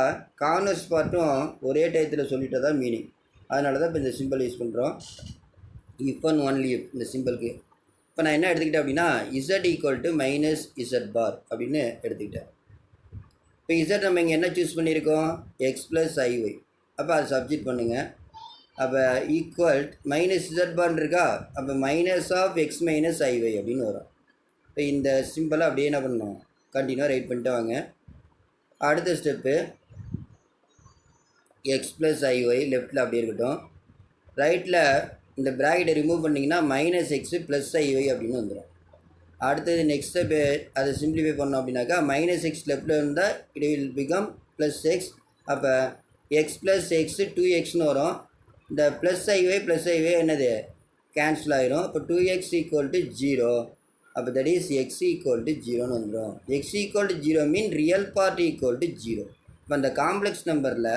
கான்வர்ஸ் பார்ட்டும் ஒரே டயத்தில் சொல்லிட்டு தான் மீனிங். அதனால தான் இப்போ இந்த சிம்பிள் யூஸ் பண்ணுறோம். இஃப் அண்ட் ஒன்லி இஃப் இந்த சிம்பிளுக்கு இப்போ நான் என்ன எடுத்துக்கிட்டேன் அப்படின்னா z equal to minus z பார் அப்படின்னு எடுத்துக்கிட்டேன். இப்போ z நம்ம இங்கே என்ன சூஸ் பண்ணியிருக்கோம் எக்ஸ் ப்ளஸ் ஐஒய். அப்போ அதை சப்ஜெக்ட் பண்ணுங்கள். அப்போ ஈக்குவல் மைனஸ் z பார் இருக்கா, அப்போ minus of x minus i y அப்படின்னு வரும். இப்போ இந்த சிம்பிளை அப்படியே என்ன பண்ணணும் கண்டினியூவாக ரைட் பண்ணிட்டு வாங்க. அடுத்த ஸ்டெப்பு எக்ஸ் ப்ளஸ் ஐஒய் லெஃப்ட்டில் அப்படியே இருக்கட்டும். ரைட்டில் இந்த ப்ராக்கெட்டை ரிமூவ் பண்ணிங்கன்னா மைனஸ் எக்ஸு ப்ளஸ் ஐஒய் அப்படின்னு வந்துடும். அடுத்தது நெக்ஸ்ட் ஸ்டெப்பு அதை சிம்பிளிஃபை பண்ணோம் அப்படின்னாக்கா மைனஸ் எக்ஸ் லெஃப்ட்டில் இருந்தால் it will become plus X. அப்போ எக்ஸ் ப்ளஸ் எக்ஸு 2xன்னு வரும். இந்த ப்ளஸ் ஐஒய் என்னது கேன்சல் ஆகிரும். இப்போ 2x ஈக்குவல் டு 0. அப்போ that is X equal to 0ன்னு வந்துடும். X equal to 0 mean real part equal to 0. இப்போ அந்த காம்ப்ளெக்ஸ் நம்பரில்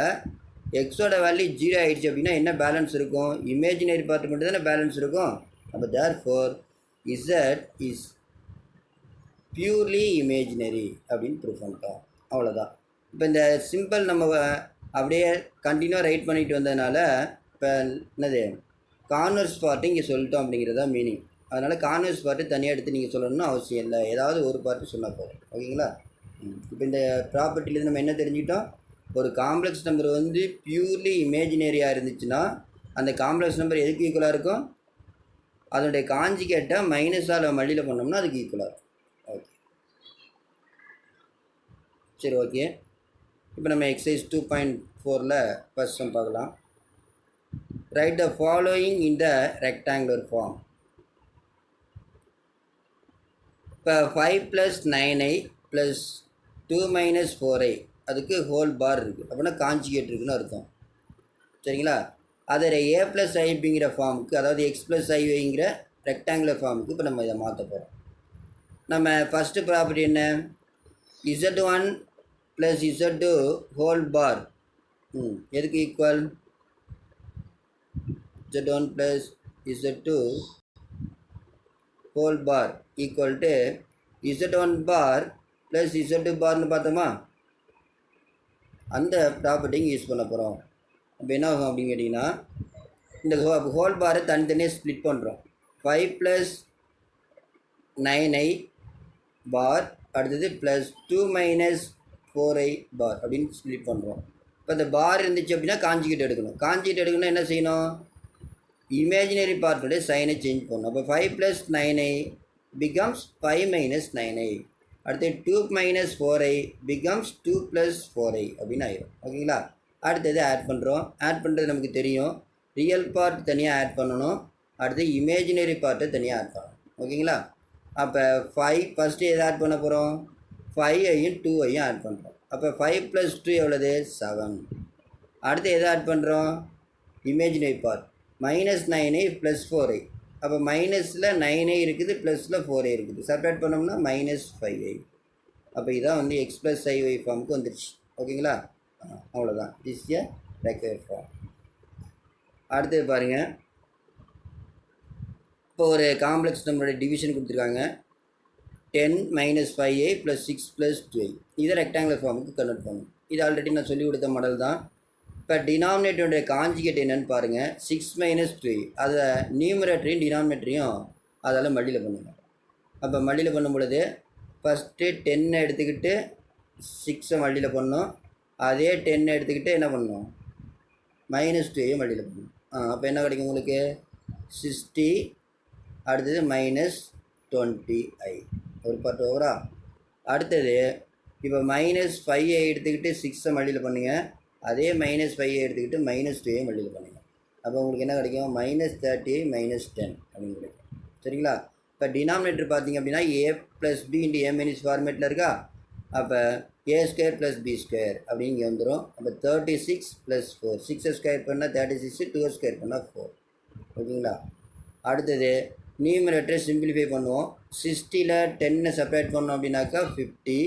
எக்ஸோட வேல்யூ 0 ஆகிடுச்சு அப்படின்னா என்ன பேலன்ஸ் இருக்கும், இமேஜினரி பார்ட் மட்டும் தானே பேலன்ஸ் இருக்கும். அப்போ therefore z is purely imaginary அப்படின்னு ப்ரூவ் பண்ணிட்டோம். அவ்வளோதான். இப்போ இந்த சிம்பிள் நம்ம அப்படியே கண்டினியூவாக ரைட் பண்ணிட்டு வந்ததுனால இப்போ என்னது கான்வர்ஸ் பார்ட்டு இங்கே சொல்லிட்டோம் அப்படிங்கிறதா மீனிங். அதனால் கான்வர்ஸ் பார்ட்டு தனியாக எடுத்து நீங்கள் சொல்லணும்னு அவசியம் இல்லை, ஏதாவது ஒரு பார்ட்டு சொன்னால் போதும். ஓகேங்களா? இப்போ இந்த ப்ராப்பர்ட்டிலேருந்து நம்ம என்ன தெரிஞ்சுக்கிட்டோம், ஒரு காம்ப்ளெக்ஸ் நம்பர் வந்து பியூர்லி இமேஜினரியாக இருந்துச்சுன்னா அந்த காம்ப்ளெக்ஸ் நம்பர் எதுக்கு ஈக்குவலாக இருக்கும், அதனுடைய காஞ்சிகேட்டை மைனஸால் மல்டிப்ளை பண்ணோம்னா அதுக்கு ஈக்குவலாக இருக்கும். ஓகே சரி ஓகே. இப்போ நம்ம எக்ஸசைஸ் 2.4ல் ஃபர்ஸ்ட் சம் பார்க்கலாம். Write the following in the rectangular form. இப்போ 5 + 9i + 2 - 4i அதுக்கு ஹோல் பார் இருக்குது அப்படின்னா காஞ்சிகேட் இருக்குன்னு அர்த்தம். சரிங்களா? அதில் a + ibங்கிற ஃபார்முக்கு, அதாவது x + iங்கிற ரெக்டாங்குலர் ஃபார்முக்கு இப்போ நம்ம இதை மாற்ற போகிறோம். நம்ம ஃபஸ்ட்டு ப்ராப்பர்ட்டி என்ன, z1 + z2 ஹோல் பார் எதுக்கு equal, z1 + z2 whole bar equal to z1 bar plus z2 பார்னு பார்த்தோமா, அந்த ப்ராப்பர்ட்டிங்க யூஸ் பண்ண போகிறோம். அப்போ என்ன ஆகும் அப்படின்னு கேட்டிங்கன்னா இந்த ஹோல் பாரை தனித்தனியாக ஸ்ப்ளிட் பண்ணுறோம். 5 + 9i பார் அடுத்தது ப்ளஸ் 2 மைனஸ் 4i பார் அப்படின்னு ஸ்ப்ளிட் பண்ணுறோம். இப்போ இந்த பார் இருந்துச்சு அப்படின்னா காஞ்சிகேட் எடுக்கணும். காஞ்சிகேட் எடுக்கணும்னா என்ன செய்யணும்? இமேஜினரி பார்ட்டுடைய சைனை சேஞ்ச் பண்ணணும். அப்போ 5 plus 9i becomes 5 minus 9i. அடுத்து 2 minus 4i becomes 2 plus 4i அப்படின்னு ஆயிடும். ஓகேங்களா? அடுத்தது ஆட் பண்ணுறோம். ஆட் பண்ணுறது நமக்கு தெரியும். ரியல் பார்ட் தனியாக ஆட் பண்ணணும், அடுத்து இமேஜினரி பார்ட்டை தனியாக ஆட் பண்ணணும். ஓகேங்களா? அப்போ 5 ஃபஸ்ட்டு எதை ஆட் பண்ண போகிறோம்? 5ஐயும் 2ஐயும் ஆட் பண்ணுறோம். அப்போ 5 ப்ளஸ் 2 எவ்வளோது? 7. அடுத்து எதை ஆட் பண்ணுறோம்? Imaginary part minus 9i plus 4i. அப்போ மைனஸில் 9i இருக்குது, ப்ளஸில் 4i இருக்குது. செப்பரேட் பண்ணோம்னா மைனஸ் 5i. அப்போ இதான் வந்து எக்ஸ் ப்ளஸ் ஐஒய் ஃபார்முக்கு வந்துடுச்சு. ஓகேங்களா? அவ்வளோதான். This a required form. அடுத்தது பாருங்கள், இப்போ ஒரு காம்ப்ளெக்ஸ் நம்பரோட டிவிஷன் கொடுத்துருக்காங்க. 10 minus 5i plus 6 plus 2i. இதை ரெக்டாங்குலர் ஃபார்முக்கு கன்வெர்ட் பண்ணணும். இது ஆல்ரெடி நான் சொல்லிக் கொடுத்த மாடல் தான். இப்போ டினாமினேட்டருடைய காஞ்சிகேட் என்னென்னு பாருங்கள். 6 மைனஸ் 2i, அதை நியூமரேட்டரையும் டினாமினேட்டரையும் அதால் மல்டியில் பண்ணுங்கள். அப்போ மல்டியில் பண்ணும் பொழுது ஃபஸ்ட்டு 10 எடுத்துக்கிட்டு 6 மல்டியில் பண்ணோம். அதே 10 எடுத்துக்கிட்டு என்ன பண்ணணும்? மைனஸ் 2ஐ மல்டியில் பண்ணணும். அப்போ என்ன கிடைக்கும் உங்களுக்கு? 60. அடுத்தது மைனஸ் 20i. ஒரு பார்ட் ஓவரா. அடுத்தது இப்போ மைனஸ் 5ஐ எடுத்துக்கிட்டு 6 மல்டியில் பண்ணுங்கள். அதே மைனஸ் 5ஐ எடுத்துக்கிட்டு மைனஸ் 2ஐ மல்டியில் பண்ணுங்கள். அப்போ உங்களுக்கு என்ன கிடைக்கும்? மைனஸ் 30i மைனஸ் 10 அப்படின்னு கிடைக்கும். சரிங்களா? இப்போ டினாமினேட்டர் பார்த்தீங்க அப்படின்னா a plus b into a minus ஃபார்மேட்டில் இருக்கா? அப்போ a square plus b square அப்படின்னு இங்கே வந்துடும். அப்போ 36 ப்ளஸ் 4, 6 ஸ்கொயர் பண்ணால் 36, 2 ஸ்கொயர் பண்ணால் 4. ஓகேங்களா? அடுத்தது நியூமரேட்டரை சிம்பிளிஃபை பண்ணுவோம். 60ல் 10 செப்பரேட் பண்ணோம் அப்படின்னாக்கா 50.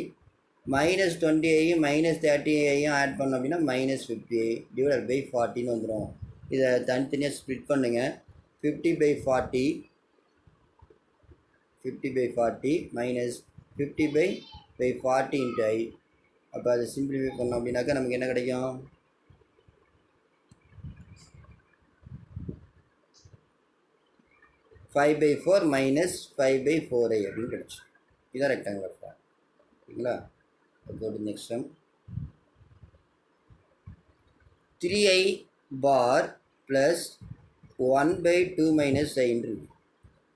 மைனஸ் 20ஐயும் மைனஸ் 30ஐயும் ஆட் பண்ணோம் அப்படின்னா மைனஸ் 50i டிவைட் பை 40ன்னு வந்துடும். இதை தனித்தனியாக ஸ்ப்ளிட் பண்ணுங்கள். 50/40 மைனஸ் 50/40 இன்ட்டு i. அப்போ அதை சிம்பிளிஃபை பண்ணோம் அப்படின்னாக்கா நமக்கு என்ன கிடைக்கும்? 5/4 மைனஸ் 5/4i அப்படின்னு கிடச்சி. இதுதான் ரெக்டாங்குலர் ஃபார்ம். ஓகேங்களா? go to next one. 3i bar plus 1/2 minus i இருக்குது.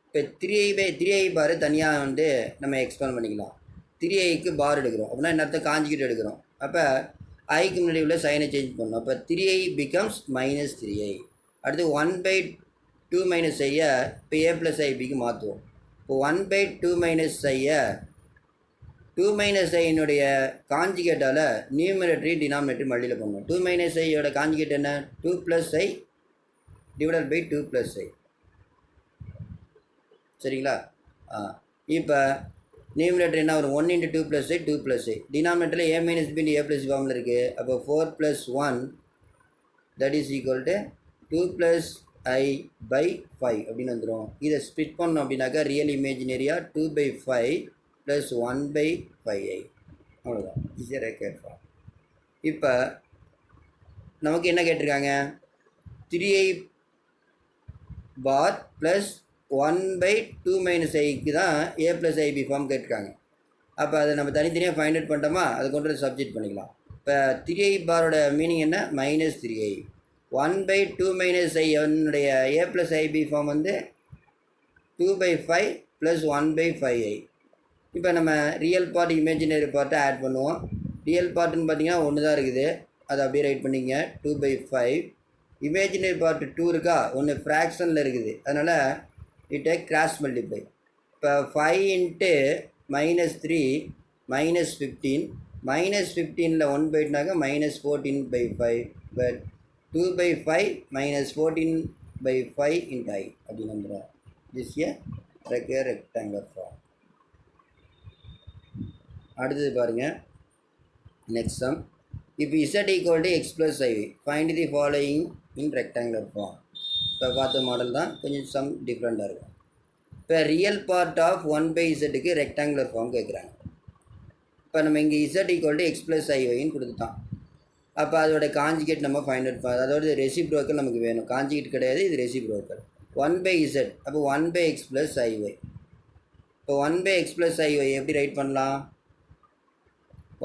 இப்போ 3i பார் தனியாக வந்து நம்ம எக்ஸ்பேண்ட் பண்ணிக்கலாம். 3iக்கு பார் எடுக்கிறோம் அப்படின்னா என்ன அர்த்தம்? காஞ்சிகேட் எடுக்கிறோம். அப்போ ஐக்கு முன்னாடி உள்ள சைனை சேஞ்ச் பண்ணணும். அப்போ 3i பிகம்ஸ் மைனஸ் 3i. அடுத்து 1/2 மைனஸ் ஐயை இப்போ a ப்ளஸ் ஐபிக்கு மாற்றுவோம். இப்போ 1/2 மைனஸ் ஐயை 2 மைனஸ் ஐனுடைய காஞ்சிகேட்டால் நியூமரேட்டரி டினாமினேட்டரி மல்டியில் பண்ணணும். 2 மைனஸ் ஐயோட காஞ்சிகேட் என்ன? 2 plus I divided by 2 plus I. சரிங்களா? இப்போ நியூமரேட்டர் என்ன வரும்? 1 into 2 plus I 2 plus I. டினாமினேட்டரில் a minus B a plus ஃபார்மில் இருக்குது. அப்போ 4 plus 1 that is equal to 2 plus I by 5 அப்படின்னு வந்துடும். இதை ஸ்ப்ளிட் பண்ணோம் அப்படின்னாக்கா ரியல் இமேஜினரியாக 2/5 ப்ளஸ் 1/5i. அவ்வளோதான். ஈஸியாக ரெக்வயர்ட் ஃபார்ம். இப்போ நமக்கு என்ன கேட்டிருக்காங்க? 3i பார் ப்ளஸ் 1/2 மைனஸ் ஐக்கு தான் a ப்ளஸ் ஐபி ஃபார்ம் கேட்டிருக்காங்க. அப்போ அதை நம்ம தனித்தனியாக ஃபைண்ட் அவுட் பண்ணிட்டோமா? அதை கொண்டு சப்ஜெக்ட் பண்ணிக்கலாம். இப்போ 3i பாரோட மீனிங் என்ன? Minus 3i. 1/2 மைனஸ் ஐ என்னுடைய a ப்ளஸ் ஐபி ஃபார்ம் வந்து 2/5 ப்ளஸ் 1/5i. இப்போ நம்ம ரியல் பார்ட் இமேஜினரி பார்ட்டை ஆட் பண்ணுவோம். ரியல் பார்ட்டுன்னு பார்த்தீங்கன்னா ஒன்று தான் இருக்குது, அதை அப்படியே ரைட் பண்ணிங்க. 2/5. இமேஜினரி பார்ட்டு 2 இருக்கா? ஒன்று ஃப்ராக்ஷனில் இருக்குது, அதனால் இட்டை கிராஸ் மல்டிப்ளை. இப்போ 5 இன்ட்டு மைனஸ் 3 மைனஸ் 15. மைனஸ் 15ல் 1/2னாக்கா minus 14/5. But 2/5 minus 14/5 into I அப்படின்னு வந்துடும். This a rectangular form. அடுத்தது பாருங்கள், நெக்ஸ்ட் சம். இப்போ z equal to X plus I find the following in rectangular form. இப்போ பார்த்த மாடல் தான், கொஞ்சம் சம் டிஃப்ரெண்ட்டாக இருக்கும். இப்போ ரியல் பார்ட் ஆஃப் 1/zக்கு ரெக்டாங்குலர் ஃபார்ம் கேட்குறாங்க. இப்போ நம்ம இங்கே z equal to X plus ஐன்னு கொடுத்துட்டான். அப்போ அதோட காஞ்சிகேட் நம்ம ஃபைண்ட் அவுட் பண்ண, அதோட ரெசிப்ரோக்கல் நமக்கு வேணும். காஞ்சிகேட் கிடையாது, இது ரெசிப்ரோக்கல். 1/z அப்போ 1/x ப்ளஸ் ஐஒய். இப்போ 1/x ப்ளஸ் ஐஒய் எப்படி ரைட் பண்ணலாம்?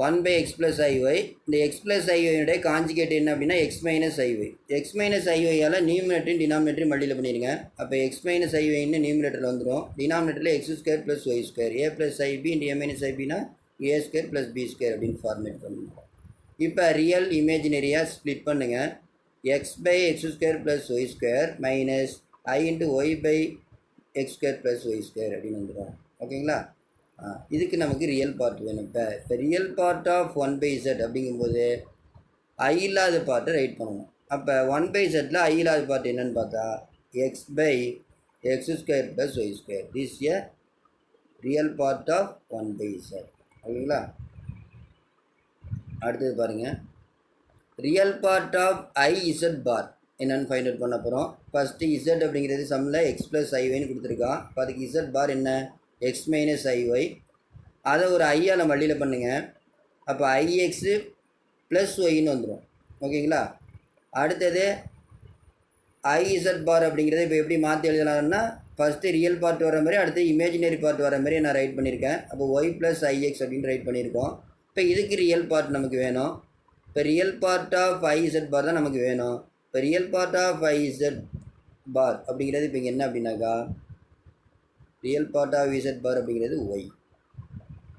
1/x + iy. இந்த x + iy காஞ்சிகேட் என்ன அப்படின்னா x - iy. x - iy நியூமினேட்டரையும் டினாமினேட்டரையும் multiply பண்ணிடுங்க. அப்போ x - iy நியூமினேட்டரில் வந்துடும். டினாமினேட்டரில் x² + y². a + ib × a - ibனா a² + b² அப்படின்னு ஃபார்மேட் பண்ணுங்க. இப்போ ரியல் இமேஜினரியாக ஸ்ப்ளிட் பண்ணுங்கள். x/x² + y² minus i × y/x² + y² அப்படின்னு வந்துடும். ஓகேங்களா? இதுக்கு நமக்கு ரியல் பார்ட் வேணும். இப்போ ரியல் பார்ட் ஆஃப் 1/z அப்படிங்கும்போது ஐ இல்லாத பார்ட்டை ரைட் பண்ணணும். அப்போ 1/zல ஐ இல்லாத பார்ட் என்னன்னு பார்த்தா x/x² + y². This a real part of 1/z. ஓகேங்களா? அடுத்தது பாருங்கள், real part of iz bar என்னென்னு ஃபைண்ட் அவுட் பண்ண போகிறோம். ஃபஸ்ட்டு z அப்படிங்கிறது சம்மில் x + iy கொடுத்துருக்கான். இப்போ அதுக்கு z பார் என்ன? x - iy. அதை ஒரு ஐயால் மல்டிப்ளை பண்ணுங்கள். அப்போ ix + yன்னு வந்துடும். ஓகேங்களா? அடுத்தது iz பார் அப்படிங்கிறத இப்போ எப்படி மாற்றி எழுதலாம்னா, ஃபஸ்ட்டு ரியல் பார்ட் வர மாதிரி அடுத்து இமேஜினரி பார்ட் வர மாதிரி நான் ரைட் பண்ணியிருக்கேன். அப்போ y + ix அப்படின்னு ரைட் பண்ணியிருக்கோம். இப்போ இதுக்கு ரியல் பார்ட் நமக்கு வேணும். இப்போ real part of iz bar தான் நமக்கு வேணும். இப்போ real part of iz bar அப்படிங்கிறது இப்போ இங்கே என்ன அப்படின்னாக்கா, real part of z bar அப்படிங்கிறது y.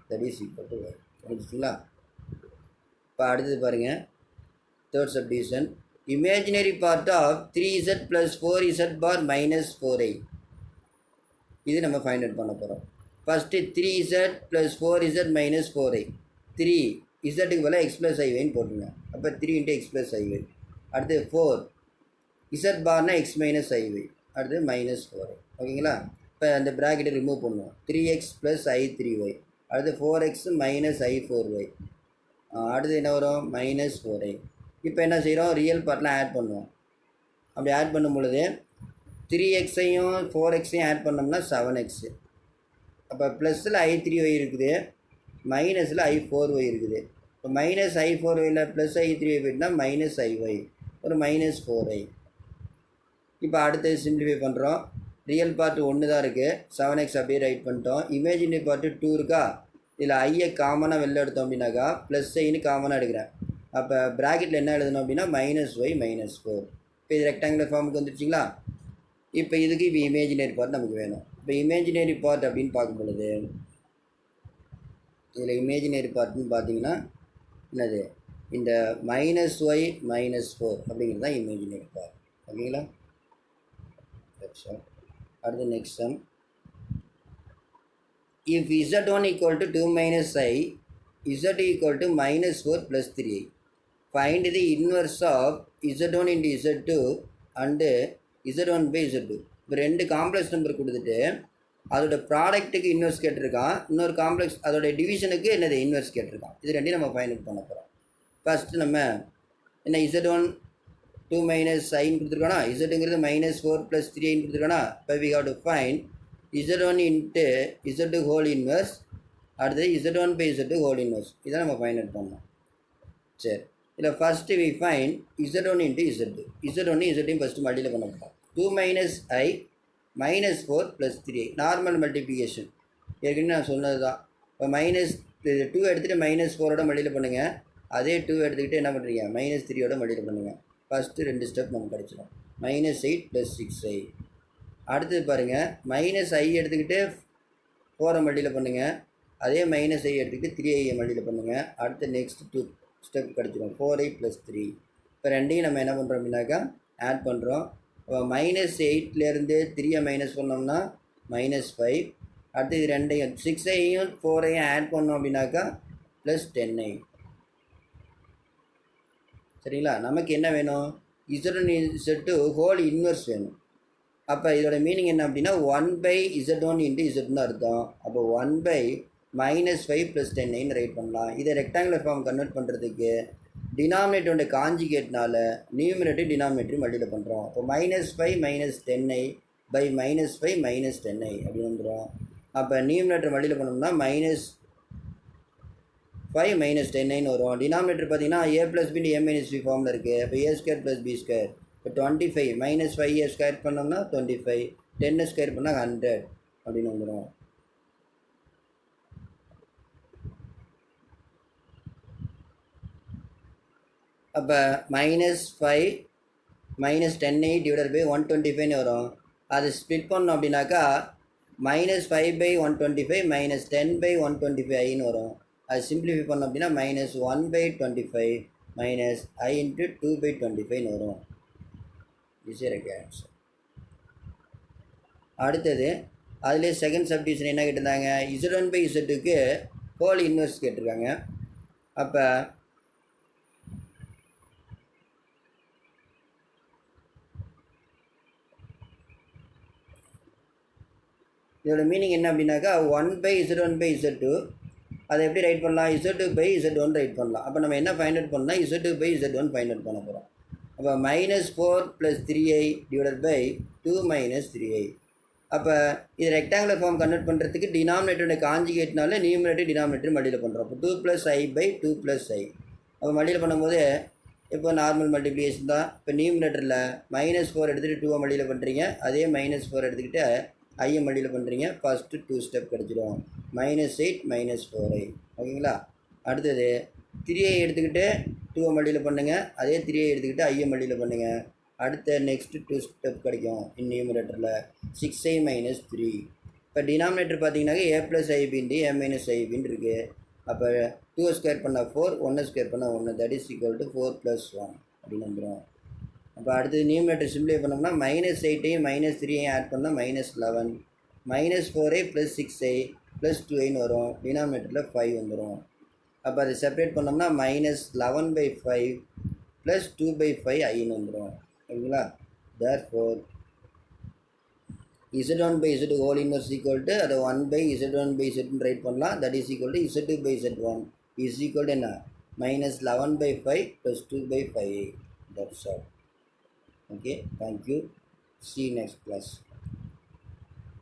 That is equal to y. புரிஞ்சுங்களா? இப்போ அடுத்தது பாருங்கள், third subdivision. Imaginary part of 3z + 4z bar minus 4i. இது நம்ம ஃபைண்ட் அவுட் பண்ண போகிறோம். First 3z + 4z minus 4i. 3 z க்கு பதிலாக x + iy போட்டுருங்க. அப்போ 3 × x + iy. அடுத்து 4 z பார்னா x - iy. அடுத்து மைனஸ் 4i. ஓகேங்களா? இப்போ அந்த ப்ராக்கெட்டை ரிமூவ் பண்ணுவோம். 3x + i3y. அடுத்து 4x - i4y. அடுத்து என்ன வரும்? Minus 4i. இப்போ என்ன செய்கிறோம்? ரியல் பார்ட்லாம் ஆட் பண்ணுவோம். அப்படி ஆட் பண்ணும் பொழுது 3xையும் 4xையும் ஆட் பண்ணோம்னா 7x. அப்போ ப்ளஸில் i3y இருக்குது, மைனஸில் i4y இருக்குது. இப்போ மைனஸ் i4yயில் ப்ளஸ் i3y போய்ட்டுனா மைனஸ் iy, ஒரு மைனஸ் 4i. இப்போ அடுத்தது சிம்பிளிஃபை பண்ணுறோம். ரியல் பார்ட் 1 தான் இருக்குது, 7x அப்படியே ரைட் பண்ணிட்டோம். இமேஜினரி பார்ட்டு 2 இருக்கா, இதில் ஐயை காமனாக வெளில எடுத்தோம் அப்படின்னாக்கா ப்ளஸ் ஐன்னு காமனாக எடுக்கிறேன். அப்போ ப்ராக்கெட்டில் என்ன எழுதணும் அப்படின்னா -y -4. இப்போ இது ரெக்டாங்குலர் ஃபார்முக்கு வந்துடுச்சிங்களா? இப்போ இதுக்கு இப்போ இமேஜினரி பார்ட் நமக்கு வேணும். இப்போ இமேஜினரி பார்ட் அப்படின்னு பார்க்கும் பொழுது இதில் இமேஜினரி பார்ட்னு பார்த்தீங்கன்னா என்னது, இந்த -y -4 அப்படிங்கிறது தான் இமேஜினரி பார்ட். ஓகேங்களா? அடுத்து next sum. If z1 equal to 2 minus I, z equal to -4 plus 3i. Find the inverse of z1 into z2 and z1 by z2. இப்போ 2 காம்ப்ளெக்ஸ் நம்பர் கொடுத்துட்டு அதோட ப்ராடக்ட்டுக்கு இன்வெர்ஸ் கேட்டிருக்கான், இன்னொரு காம்ப்ளெக்ஸ் அதோட டிவிஷனுக்கு என்னது இன்வெர்ஸ் கேட்டிருக்கான். இது ரெண்டையும் நம்ம ஃபைண்ட் அவுட் பண்ண போகிறோம். ஃபஸ்ட்டு நம்ம என்ன z1 2 minus iன்னு கொடுத்துருக்கானா, zங்கிறது -4 plus 3iன்னு கொடுத்துருக்கானா. இப்போ we have to find z1 into z2 whole inverse, அடுத்தது z1 by z2 whole inverse. இதை நம்ம ஃபைண்ட் அவுட் பண்ணோம். சரி, இதில் first we find z1 into z2. z1 z2 first multiply பண்ண போகிறோம். 2 minus I -4 plus 3i normal multiplication. ஏற்கனவே நான் சொன்னது தான். இப்போ -2 எடுத்துகிட்டு -4ஓட மல்டிப்ளை பண்ணுங்கள். அதே 2 எடுத்துக்கிட்டு என்ன பண்ணுறீங்க, -3ஓட மல்டிப்ளை பண்ணுங்கள். ஃபஸ்ட்டு 2 ஸ்டெப் நமக்கு கிடச்சிடும். -8 + 6i. அடுத்தது பாருங்கள், -i எடுத்துக்கிட்டு 4 மல்டிப்ளை பண்ணுங்கள். அதே -i எடுத்துக்கிட்டு 3i மல்டிப்ளை பண்ணுங்கள். அடுத்து நெக்ஸ்ட் 2 ஸ்டெப் கிடச்சிடும், 4i + 3. இப்போ ரெண்டையும் நம்ம என்ன பண்ணுறோம் அப்படின்னாக்கா ஆட் பண்ணுறோம். இப்போ -8லேருந்து 3ஐ மைனஸ் பண்ணோம்னா -5. அடுத்து இது ரெண்டையும் 6ஐயும் 4ஐயும் ஆட் பண்ணோம் அப்படின்னாக்கா +10i. சரிங்களா? நமக்கு என்ன வேணும், z1 z2 ஹோல் இன்வெர்ஸ் வேணும். அப்போ இதோட மீனிங் என்ன அப்படின்னா 1/z1 into z2 அர்த்தம். அப்போ 1/-5 + 10iன்னு ரைட் பண்ணலாம். இதை ரெக்டாங்குலர் ஃபார்ம் கன்வெர்ட் பண்ணுறதுக்கு டினாமினேட்டரோட காஞ்சிகேட்னால நியூமினேட்டர் டினாமினேட்டர் மல்டிப்ளை பண்ணுறோம். அப்போ -5 - 10i by -5 - 10i அப்படின்னு வந்துடும். அப்போ நியூமினேட்டர் மல்டிப்ளை பண்ணோம்னா -5 - 10iன்னு வரும். டினாமினேட்டர் பார்த்தீங்கன்னா a + b a - b ஃபார்மில் இருக்குது. அப்போ a² + b². இப்போ 25 -5a ஸ்கொயர் பண்ணோம்னா 25, 10 ஸ்கொயர் பண்ணால் 100 அப்படின்னு வந்துடும். அப்போ -5 -10i டிவைடட் பை 125ன்னு வரும். அது ஸ்ப்ளிட் பண்ணோம் அப்படின்னாக்கா -5/125 -10/125iன்னு வரும். அது சிம்பிளிஃபை பண்ணோம் அப்படின்னா -1/25 -i × 2/25ன்னு வரும். ஈஸியாக ஆன்சர். அடுத்தது அதுலேயே செகண்ட் சப்டிவிஷன் என்ன கேட்டிருந்தாங்க, Z1/Zக்கு ஹோல் இன்வெர்ஸ் கேட்டிருக்காங்க. அப்போ இதோட மீனிங் என்ன அப்படின்னாக்கா 1/Z1/Z2 அதை எப்படி ரைட் பண்ணலாம், Z2/Z1 ரைட் பண்ணலாம். அப்போ நம்ம என்ன ஃபைண்ட் அவுட் பண்ணலாம், Z2/Z1 ஃபைண்ட் அவுட் பண்ண போகிறோம். அப்போ -4 + 3i டிவைடட் பை 2 - 3i. அப்போ இது ரெக்டாங்குலர் ஃபார்ம் கன்வெர்ட் பண்ணுறதுக்கு டினாமினேட்டருடைய காஞ்சிகேட்னால நியூமினேட்டர் டினாமினேட்டர் மல்டியில் பண்ணுறோம். அப்போ 2 + i/2 + i. அப்போ மல்டியில் பண்ணும்போது இப்போ நார்மல் மல்டிப்ளிகேஷன் தான். இப்போ நியூமினேட்டரில் -4 எடுத்துகிட்டு 2 மல்டியில் பண்ணுறீங்க, அதே -4 எடுத்துக்கிட்டு ஐயை மல்டியில் பண்ணுறீங்க, ஃபஸ்ட்டு 2 ஸ்டெப் கிடச்சிடும். -8 -4i. ஓகேங்களா. அடுத்தது 3i எடுத்துக்கிட்டு 2 மல்டியில் பண்ணுங்கள், அதே 3i எடுத்துக்கிட்டு ஐயை மல்டியில் பண்ணுங்கள். அடுத்த நெக்ஸ்ட்டு 2 ஸ்டெப் கிடைக்கும் நியூமரேட்டரில் 6i - 3. இப்போ டினாமினேட்டர் பார்த்தீங்கன்னாக்க a + ib × a - ib இருக்குது. அப்போ 2 ஸ்கொயர் பண்ணால் 4, 1 ஸ்கொயர் பண்ணால் 1, தட் இஸ் ஈக்குவல் டு 4 + 1 அப்படின்னு வந்துடும். அப்போ அடுத்தது நியூமரேட்டர் சிம்பிளை பண்ணோம்னா -8ஐயும் -3ஐயும் ஆட் பண்ணால் -11, -4i + 6i + 2iன்னு வரும். டினாமினேட்டரில் 5 வந்துடும். அப்போ அதை செப்பரேட் பண்ணோம்னா -11/5 + 2/5 iன்னு வந்துடும். ஓகேங்களா. therefore Z1/Z whole inverse equal to அதை 1/Z1/Z ரைட் பண்ணலாம். That is equal to Z2/Z1 is equal to என்ன, -11/5 + 2/5. That's all. Okay, thank you. See you next class.